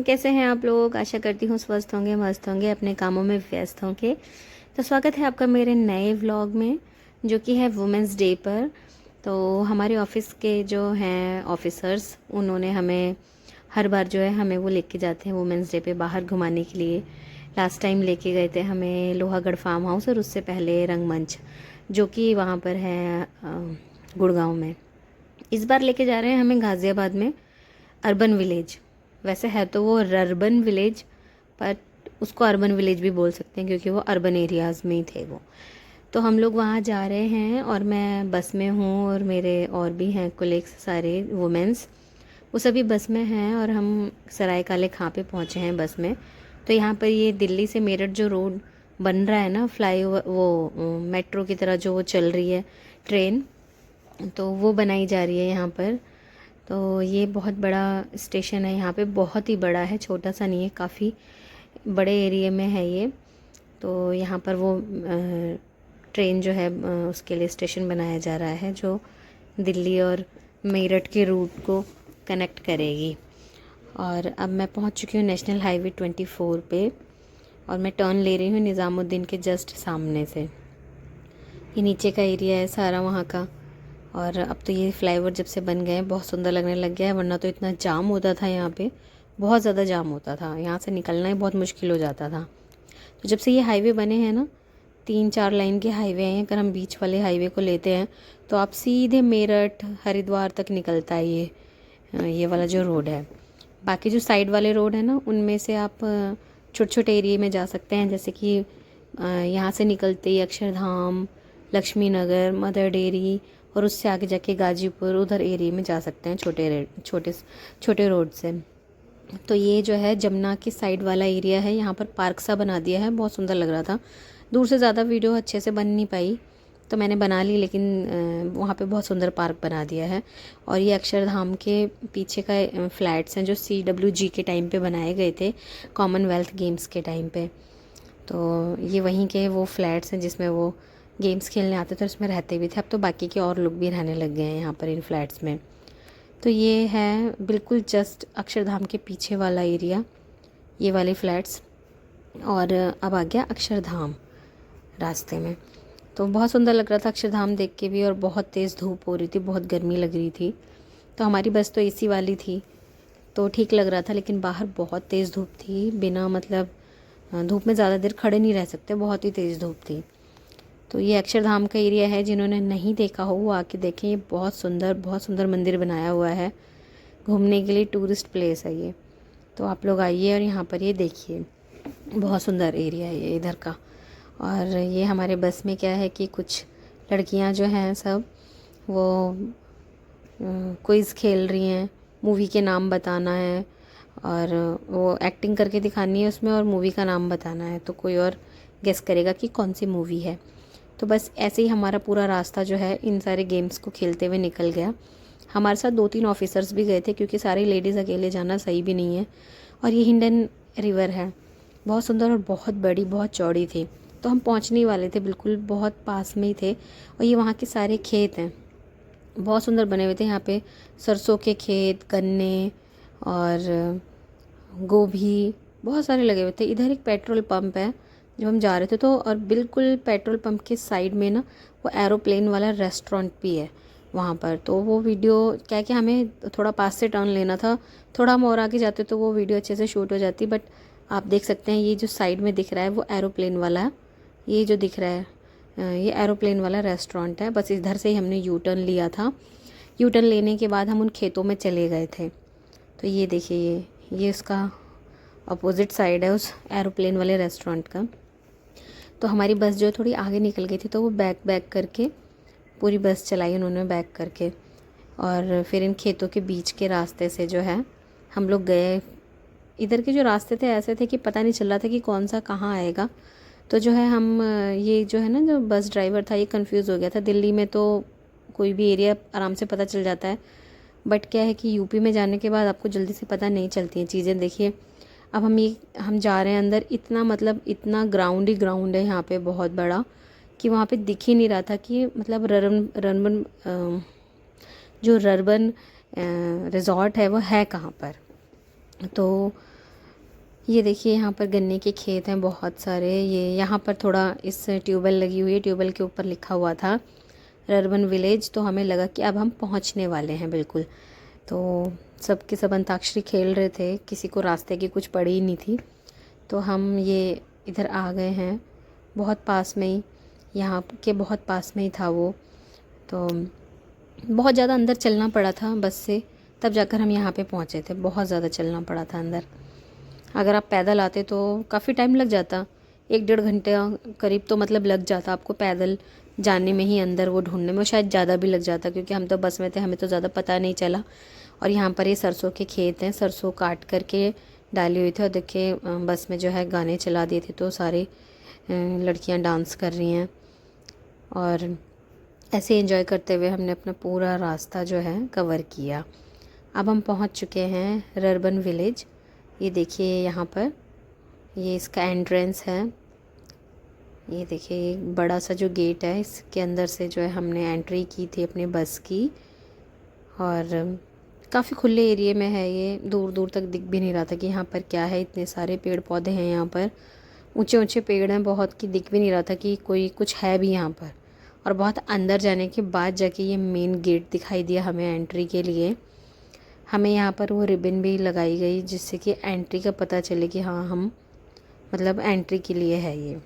कैसे हैं आप लोग। आशा करती हूँ स्वस्थ होंगे, मस्त होंगे, अपने कामों में व्यस्त होंगे। तो स्वागत है आपका मेरे नए व्लॉग में, जो कि है वुमेंस डे पर। तो हमारे ऑफिस के जो हैं ऑफिसर्स, उन्होंने हमें हर बार जो है हमें वो लेके जाते हैं वुमेंस डे पे बाहर घुमाने के लिए। लास्ट टाइम लेके गए थे हमें लोहागढ़ फार्म हाउस, और उससे पहले रंगमंच, जो कि वहाँ पर है गुड़गांव में। इस बार लेके जा रहे हैं हमें गाज़ियाबाद में अर्बन विलेज। वैसे है तो वो रर्बन विलेज, पर उसको अर्बन विलेज भी बोल सकते हैं क्योंकि वो अर्बन एरियाज़ में ही थे वो। तो हम लोग वहाँ जा रहे हैं और मैं बस में हूँ, और मेरे और भी हैं कोलीग्स सारे वुमेंस, वो सभी बस में हैं। और हम सराय काले खां पे पहुँचे हैं बस में। तो यहाँ पर ये दिल्ली से मेरठ जो रोड बन रहा है ना, फ्लाई ओवर, वो मेट्रो की तरह जो वो चल रही है ट्रेन, तो वो बनाई जा रही है यहाँ पर। तो ये बहुत बड़ा स्टेशन है यहाँ पे, बहुत ही बड़ा है, छोटा सा नहीं है, काफ़ी बड़े एरिया में है ये। तो यहाँ पर वो ट्रेन जो है उसके लिए स्टेशन बनाया जा रहा है, जो दिल्ली और मेरठ के रूट को कनेक्ट करेगी। और अब मैं पहुँच चुकी हूँ नेशनल हाईवे 24 पे, और मैं टर्न ले रही हूँ निज़ामुद्दीन के जस्ट सामने से। ये नीचे का एरिया है सारा वहाँ का। और अब तो ये फ्लाईओवर जब से बन गए हैं बहुत सुंदर लगने लग गया है, वरना तो इतना जाम होता था यहाँ पे, बहुत ज़्यादा जाम होता था, यहाँ से निकलना ही बहुत मुश्किल हो जाता था। तो जब से ये हाईवे बने हैं ना, 3-4 लाइन के हाईवे हैं, अगर हम बीच वाले हाईवे को लेते हैं तो आप सीधे मेरठ हरिद्वार तक निकलता है ये वाला जो रोड है। बाकी जो साइड वाले रोड है ना, उनमें से आप छोटे छोटे एरिए में जा सकते हैं, जैसे कि यहाँ से निकलते ही अक्षरधाम, लक्ष्मी नगर, मदर डेयरी, और उससे आगे जाके गाजीपुर, उधर एरिया में जा सकते हैं छोटे छोटे रोड से। तो ये जो है जमुना के साइड वाला एरिया है, यहाँ पर पार्क सा बना दिया है, बहुत सुंदर लग रहा था। दूर से ज़्यादा वीडियो अच्छे से बन नहीं पाई तो मैंने बना ली, लेकिन वहाँ पे बहुत सुंदर पार्क बना दिया है। और ये अक्षरधाम के पीछे का फ्लैट्स हैं जो CWG के टाइम पे बनाए गए थे, कॉमनवेल्थ गेम्स के टाइम पे। तो ये वहीं के वो फ्लैट्स हैं जिसमें वो गेम्स खेलने आते थे और उसमें रहते भी थे। अब तो बाकी के और लोग भी रहने लग गए हैं यहाँ पर इन फ्लैट्स में। तो ये है बिल्कुल जस्ट अक्षरधाम के पीछे वाला एरिया, ये वाले फ्लैट्स। और अब आ गया अक्षरधाम रास्ते में। तो बहुत सुंदर लग रहा था अक्षरधाम देख के भी, और बहुत तेज़ धूप हो रही थी, बहुत गर्मी लग रही थी। तो हमारी बस तो AC वाली थी तो ठीक लग रहा था, लेकिन बाहर बहुत तेज़ धूप थी, बिना मतलब धूप में ज़्यादा देर खड़े नहीं रह सकते, बहुत ही तेज़ धूप थी। तो ये अक्षरधाम का एरिया है, जिन्होंने नहीं देखा हो वो आके देखें, ये बहुत सुंदर मंदिर बनाया हुआ है, घूमने के लिए टूरिस्ट प्लेस है ये। तो आप लोग आइए और यहाँ पर ये देखिए, बहुत सुंदर एरिया है ये इधर का। और ये हमारे बस में क्या है कि कुछ लड़कियाँ जो हैं सब वो क्विज़ खेल रही हैं, मूवी के नाम बताना है, और वो एक्टिंग करके दिखानी है उसमें, और मूवी का नाम बताना है, तो कोई और गेस करेगा कि कौन सी मूवी है। तो बस ऐसे ही हमारा पूरा रास्ता जो है इन सारे गेम्स को खेलते हुए निकल गया। हमारे साथ 2-3 ऑफिसर्स भी गए थे, क्योंकि सारी लेडीज़ अकेले जाना सही भी नहीं है। और ये हिंडन रिवर है, बहुत सुंदर और बहुत बड़ी, बहुत चौड़ी थी। तो हम पहुंचने वाले थे, बिल्कुल बहुत पास में ही थे। और ये वहाँ के सारे खेत हैं, बहुत सुंदर बने हुए थे। यहाँ पे सरसों के खेत, गन्ने और गोभी बहुत सारे लगे हुए थे। इधर एक पेट्रोल पंप है जब हम जा रहे थे, तो और बिल्कुल पेट्रोल पंप के साइड में ना वो एरोप्लेन वाला रेस्टोरेंट भी है वहाँ पर। तो वो वीडियो क्या है कि हमें थोड़ा पास से टर्न लेना था, थोड़ा हम और आगे जाते तो वो वीडियो अच्छे से शूट हो जाती। बट आप देख सकते हैं ये जो साइड में दिख रहा है वो एरोप्लेन वाला है, ये जो दिख रहा है ये एरोप्लेन वाला रेस्टोरेंट है। बस इधर से ही हमने यू टर्न लिया था, यू टर्न लेने के बाद हम उन खेतों में चले गए थे। तो ये देखिए, ये उसका अपोजिट साइड है उस एरोप्लेन वाले रेस्टोरेंट का। तो हमारी बस जो थोड़ी आगे निकल गई थी, तो वो बैक करके पूरी बस चलाई उन्होंने, बैक करके। और फिर इन खेतों के बीच के रास्ते से जो है हम लोग गए। इधर के जो रास्ते थे ऐसे थे कि पता नहीं चल रहा था कि कौन सा कहाँ आएगा। तो जो है हम ये जो है ना, जो बस ड्राइवर था ये कंफ्यूज हो गया था। दिल्ली में तो कोई भी एरिया आराम से पता चल जाता है, बट क्या है कि यूपी में जाने के बाद आपको जल्दी से पता नहीं चलती हैं चीज़ें। देखिए अब हम जा रहे हैं अंदर, इतना मतलब इतना ग्राउंड ही ग्राउंड है यहाँ पे बहुत बड़ा, कि वहाँ पे दिख ही नहीं रहा था कि मतलब रनबन जो रर्बन रिजॉर्ट है वो है कहाँ पर। तो ये देखिए यहाँ पर गन्ने के खेत हैं बहुत सारे। ये यहाँ पर थोड़ा इस ट्यूबवेल लगी हुई है, ट्यूबवेल के ऊपर लिखा हुआ था रर्बन विलेज, तो हमें लगा कि अब हम पहुँचने वाले हैं बिल्कुल। तो सब के सब अंताक्षरी खेल रहे थे, किसी को रास्ते की कुछ पड़ी ही नहीं थी। तो हम ये इधर आ गए हैं, बहुत पास में ही, यहाँ के बहुत पास में ही था वो। तो बहुत ज़्यादा अंदर चलना पड़ा था बस से, तब जाकर हम यहाँ पे पहुँचे थे। बहुत ज़्यादा चलना पड़ा था अंदर। अगर आप पैदल आते तो काफ़ी टाइम लग जाता, 1-1.5 घंटे करीब तो मतलब लग जाता आपको पैदल जाने में ही, अंदर वो ढूंढने में शायद ज़्यादा भी लग जाता, क्योंकि हम तो बस में थे, हमें तो ज़्यादा पता नहीं चला। और यहाँ पर ये सरसों के खेत हैं, सरसों काट करके डाली हुई थी। और देखिए बस में जो है गाने चला दिए थे, तो सारी लड़कियाँ डांस कर रही हैं। और ऐसे एंजॉय करते हुए हमने अपना पूरा रास्ता जो है कवर किया। अब हम पहुंच चुके हैं रर्बन विलेज। ये देखिए यहाँ पर ये इसका एंट्रेंस है। ये देखिए एक बड़ा सा जो गेट है, इसके अंदर से जो है हमने एंट्री की थी अपने बस की। और काफ़ी खुले एरिया में है ये, दूर दूर तक दिख भी नहीं रहा था कि यहाँ पर क्या है। इतने सारे पेड़ पौधे हैं यहाँ पर, ऊंचे ऊंचे पेड़ हैं बहुत, कि दिख भी नहीं रहा था कि कोई कुछ है भी यहाँ पर। और बहुत अंदर जाने के बाद जाके ये मेन गेट दिखाई दिया हमें एंट्री के लिए। हमें यहाँ पर वो रिबन भी लगाई गई जिससे कि एंट्री का पता चले कि हाँ हम मतलब एंट्री के लिए है ये।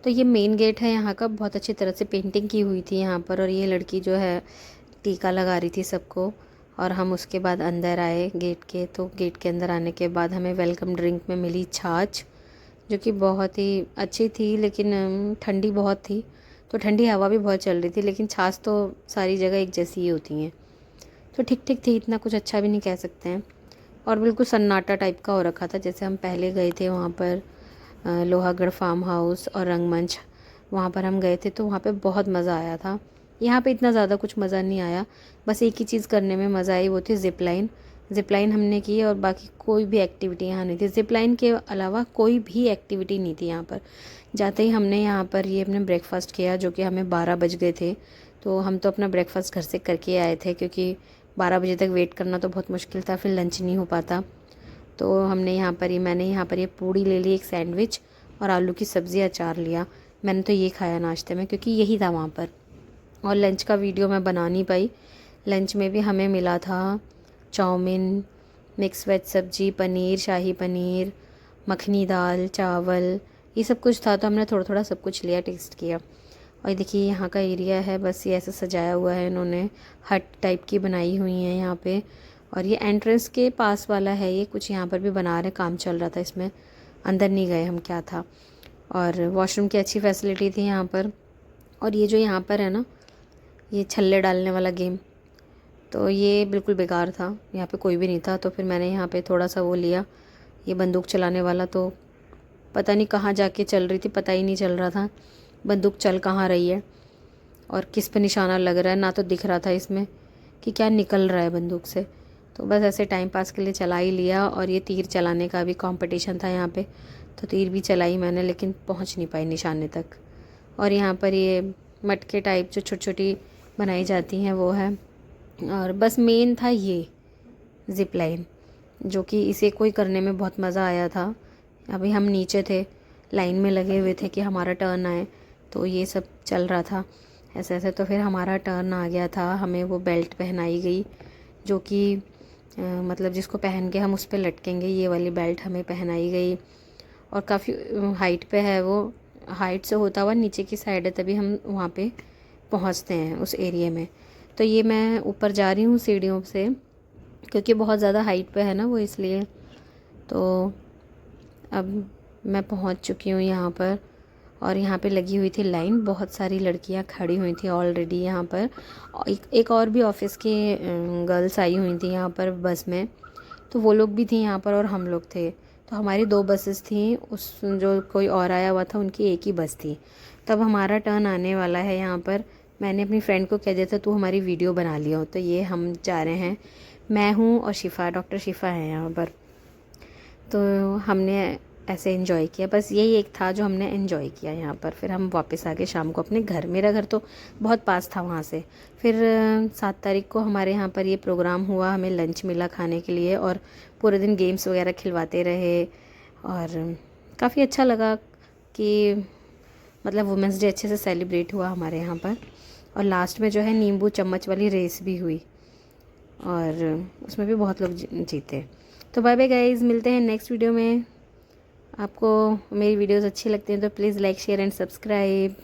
तो ये मेन गेट है यहाँ का, बहुत अच्छी तरह से पेंटिंग की हुई थी यहाँ पर। और ये लड़की जो है टीका लगा रही थी सबको। और हम उसके बाद अंदर आए गेट के। तो गेट के अंदर आने के बाद हमें वेलकम ड्रिंक में मिली छाछ, जो कि बहुत ही अच्छी थी, लेकिन ठंडी बहुत थी। तो ठंडी हवा भी बहुत चल रही थी, लेकिन छाछ तो सारी जगह एक जैसी ही होती हैं, तो ठीक ठीक थी, इतना कुछ अच्छा भी नहीं कह सकते हैं। और बिल्कुल सन्नाटा टाइप का हो रखा था। जैसे हम पहले गए थे वहाँ पर लोहागढ़ फार्म हाउस और रंगमंच, वहाँ पर हम गए थे, तो वहाँ पे बहुत मज़ा आया था। यहाँ पे इतना ज़्यादा कुछ मज़ा नहीं आया, बस एक ही चीज़ करने में मज़ा आई, वो थी ज़िप लाइन। ज़िप लाइन हमने की और बाकी कोई भी एक्टिविटी यहाँ नहीं थी। ज़िप लाइन के अलावा कोई भी एक्टिविटी नहीं थी यहाँ पर। जाते ही हमने यहाँ पर ये अपने ब्रेकफास्ट किया, जो कि हमें 12 बज गए थे। तो हम तो अपना ब्रेकफास्ट घर से करके आए थे, क्योंकि 12 बजे तक वेट करना तो बहुत मुश्किल था, फिर लंच नहीं हो पाता। तो मैंने यहाँ पर ये पूड़ी ले ली, एक सैंडविच और आलू की सब्ज़ी, अचार लिया। मैंने तो ये खाया नाश्ते में, क्योंकि यही था वहाँ पर। और लंच का वीडियो मैं बना नहीं पाई। लंच में भी हमें मिला था चाउमीन, मिक्स वेज सब्ज़ी, पनीर, शाही पनीर, मखनी दाल, चावल, ये सब कुछ था। तो हमने थोड़ा थोड़ा सब कुछ लिया, टेस्ट किया। और देखिए यहाँ का एरिया है, बस ये ऐसे सजाया हुआ है इन्होंने, हट टाइप की बनाई हुई है यहाँ पे। और ये एंट्रेंस के पास वाला है, ये कुछ यहाँ पर भी बना रहे, काम चल रहा था इसमें, अंदर नहीं गए हम क्या था। और वॉशरूम की अच्छी फैसिलिटी थी यहाँ पर। और ये जो यहाँ पर है ना, ये छल्ले डालने वाला गेम, तो ये बिल्कुल बेकार था, यहाँ पे कोई भी नहीं था। तो फिर मैंने यहाँ पे थोड़ा सा वो लिया, ये बंदूक चलाने वाला, तो पता नहीं कहाँ जाके चल रही थी, पता ही नहीं चल रहा था बंदूक चल कहाँ रही है और किस पे निशाना लग रहा है, ना तो दिख रहा था इसमें कि क्या निकल रहा है बंदूक से। तो बस ऐसे टाइम पास के लिए चला ही लिया। और ये तीर चलाने का भी कंपटीशन था यहाँ पे, तो तीर भी चलाई मैंने, लेकिन पहुँच नहीं पाई निशाने तक। और यहाँ पर ये मटके टाइप जो छोटी छोटी बनाई जाती हैं वो है। और बस मेन था ये ज़िप लाइन, जो कि इसे कोई करने में बहुत मज़ा आया था। अभी हम नीचे थे, लाइन में लगे हुए थे कि हमारा टर्न आए, तो ये सब चल रहा था ऐसे ऐसे। तो फिर हमारा टर्न आ गया था, हमें वो बेल्ट पहनाई गई, जो कि मतलब जिसको पहन के हम उस पर लटकेंगे, ये वाली बेल्ट हमें पहनाई गई। और काफ़ी हाइट पे है वो, हाइट से होता हुआ नीचे की साइड है, तभी हम वहाँ पे पहुँचते हैं उस एरिया में। तो ये मैं ऊपर जा रही हूँ सीढ़ियों से, क्योंकि बहुत ज़्यादा हाइट पे है ना वो, इसलिए। तो अब मैं पहुंच चुकी हूँ यहाँ पर। और यहाँ पे लगी हुई थी लाइन, बहुत सारी लड़कियाँ खड़ी हुई थी ऑलरेडी यहाँ पर। और एक और भी ऑफिस के गर्ल्स आई हुई थी यहाँ पर बस में, तो वो लोग भी थी यहाँ पर और हम लोग थे। तो हमारी 2 बसेस थी, उस जो कोई और आया हुआ था उनकी एक ही बस थी। तब हमारा टर्न आने वाला है यहाँ पर। मैंने अपनी फ्रेंड को कह दिया था तू हमारी वीडियो बना लियो। तो ये हम जा रहे हैं, मैं हूँ और शिफ़ा, डॉक्टर शिफ़ा है यहाँ पर। तो हमने ऐसे एंजॉय किया, बस यही एक था जो हमने एंजॉय किया यहाँ पर। फिर हम वापस आ गए शाम को अपने घर। मेरा घर तो बहुत पास था वहाँ से। फिर 7 तारीख को हमारे यहाँ पर ये प्रोग्राम हुआ, हमें लंच मिला खाने के लिए। और पूरे दिन गेम्स वगैरह खिलवाते रहे, और काफ़ी अच्छा लगा कि मतलब वुमेंस डे अच्छे से सेलिब्रेट हुआ हमारे यहाँ पर। और लास्ट में जो है नींबू चम्मच वाली रेस भी हुई और उसमें भी बहुत लोग जीते। तो बाय बाय गाइज़, मिलते हैं नेक्स्ट वीडियो में। आपको मेरी वीडियोस अच्छी लगती हैं तो please like share and subscribe.